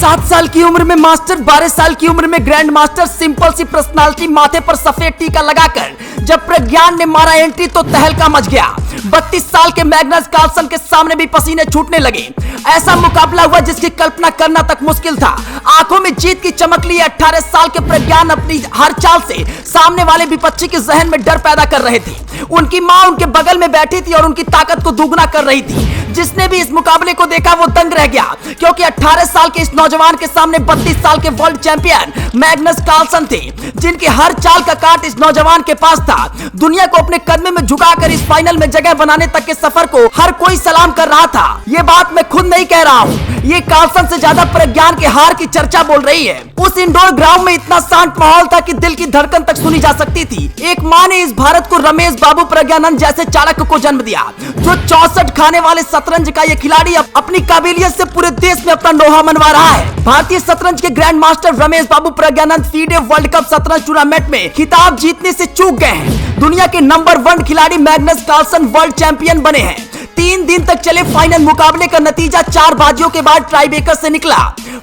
7 साल की उम्र में मास्टर, 12 साल की उम्र में ग्रैंड मास्टर, सिंपल सी पर्सनालिटी, माथे पर सफेद टीका लगाकर जब प्रज्ञान ने मारा एंट्री तो तहलका मच गया। 32 साल के मैग्नस कार्लसन के सामने भी पसीने छूटने लगे। ऐसा मुकाबला हुआ जिसकी कल्पना करना तक मुश्किल था। आंखों में जीत की चमक लिए 18 साल के प्रज्ञान अपनी हर चाल से सामने वाले विपक्षी के जहन में डर पैदा कर रहे थे। उनकी मां उनके बगल में बैठी थी और उनकी ताकत को दुगना कर रही थी। जिसने भी इस मुकाबले को देखा वो दंग रह गया, क्योंकि 18 साल के इस नौजवान के सामने 32 साल के वर्ल्ड चैंपियन मैग्नस कार्लसन थे, जिनकी हर चाल का काट इस नौजवान के पास था। दुनिया को अपने कदम में झुकाकर इस फाइनल में जगह बनाने तक के सफर को हर कोई सलाम कर रहा था। ये बात मैं खुद नहीं कह रहा हूँ, ये कार्लसन से ज्यादा प्रज्ञान के हार की चर्चा बोल रही है। उस इंडोर ग्राउंड में इतना शांत माहौल था कि दिल की धड़कन तक सुनी जा सकती थी। एक मां ने इस भारत को रमेश बाबू प्रज्ञानंद जैसे चाणक्य को जन्म दिया, जो 64 खाने वाले शतरंज का ये खिलाड़ी अपनी काबिलियत से पूरे देश में अपना लोहा मनवा रहा है। भारतीय शतरंज के ग्रैंड मास्टर रमेश बाबू प्रज्ञानंद फीडे वर्ल्ड कप शतरंज टूर्नामेंट में खिताब जीतने से चूक गए हैं। दुनिया के नंबर 1 खिलाड़ी मैग्नस कार्लसन वर्ल्ड चैंपियन बने हैं। 3 दिन तक चले फाइनल मुकाबले का नतीजा 4 बाजियों के बाद टाई ब्रेकर से निकला।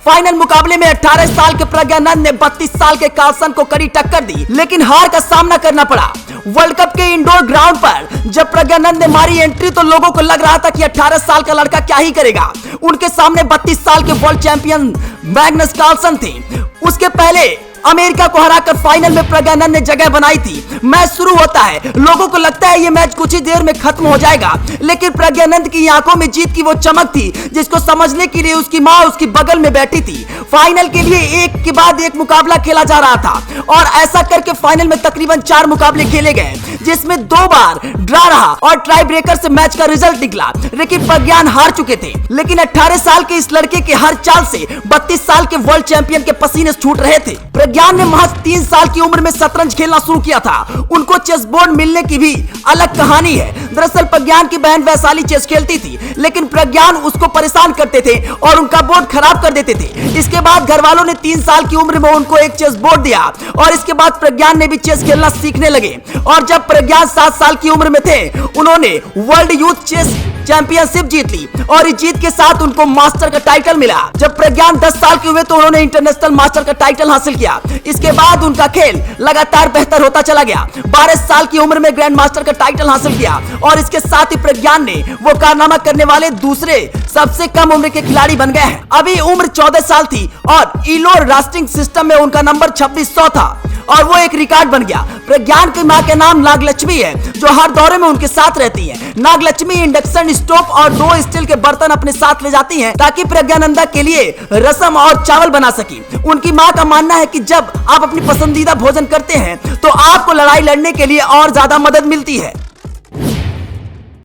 फाइनल मुकाबले में 18 साल के प्रज्ञानंद ने 32 साल के कार्लसन को कड़ी टक्कर दी, लेकिन हार का सामना करना पड़ा। वर्ल्ड कप के इंडोर ग्राउंड पर जब प्रज्ञानंद ने मारी एंट्री तो लोगों को लग रहा था कि 18 साल का लड़का क्या ही करेगा। उनके सामने 32 साल के वर्ल्ड चैंपियन मैग्नस कार्लसन थे। उसके पहले अमेरिका को हराकर फाइनल में प्रज्ञानंद ने जगह बनाई थी। मैच शुरू होता है, लोगों को लगता है ये मैच कुछ ही देर में खत्म हो जाएगा, लेकिन प्रज्ञानंद की आंखों में जीत की वो चमक थी जिसको समझने के लिए उसकी मां उसकी बगल में बैठी थी। फाइनल के लिए एक के बाद एक मुकाबला खेला जा रहा था और ऐसा करके फाइनल में तकरीबन 4 मुकाबले खेले गए, जिसमें 2 बार ड्रा रहा और टाई ब्रेकर से मैच का रिजल्ट निकला। लेकिन प्रज्ञान हार चुके थे, लेकिन 18 साल के इस लड़के के हर चाल से 32 साल के वर्ल्ड चैंपियन के पसीने छूट रहे थे। प्रज्ञान ने महज 3 साल की उम्र में शतरंज खेलना शुरू किया था। उनको चेस बोर्ड मिलने की भी अलग कहानी है। दरअसल प्रज्ञान की बहन वैशाली चेस खेलती थी, लेकिन प्रज्ञान उसको परेशान करते थे और उनका बोर्ड खराब कर देते थे। इसके बाद घर वालों ने 3 साल की उम्र में उनको एक चेस बोर्ड दिया और इसके बाद प्रज्ञान ने भी चेस खेलना सीखने लगे। और जब प्रज्ञान 7 साल की उम्र में थे, उन्होंने वर्ल्ड यूथ चेस चैंपियनशिप जीत ली और इस जीत के साथ उनको मास्टर का टाइटल मिला। जब प्रज्ञान 10 साल के हुए तो उन्होंने इंटरनेशनल मास्टर का टाइटल हासिल किया। इसके बाद उनका खेल लगातार बेहतर होता चला गया। 12 साल की उम्र में ग्रैंड मास्टर का टाइटल हासिल किया और इसके साथ ही प्रज्ञान ने वो कारनामा करने वाले दूसरे सबसे कम उम्र के खिलाड़ी बन गए हैं। अभी उम्र 14 साल थी और इलो रास्टिंग सिस्टम में उनका नंबर 2600 था और वो एक रिकॉर्ड बन गया। प्रज्ञान की मां के नाम नागलक्ष्मी है, जो हर दौरे में उनके साथ रहती है। नागलक्ष्मी इंडक्शन स्टोव और 2 स्टील के बर्तन अपने साथ ले जाती हैं ताकि प्रज्ञानंदा के लिए रसम और चावल बना सके। उनकी मां का मानना है कि जब आप अपनी पसंदीदा भोजन करते हैं तो आपको लड़ाई लड़ने के लिए और ज्यादा मदद मिलती है।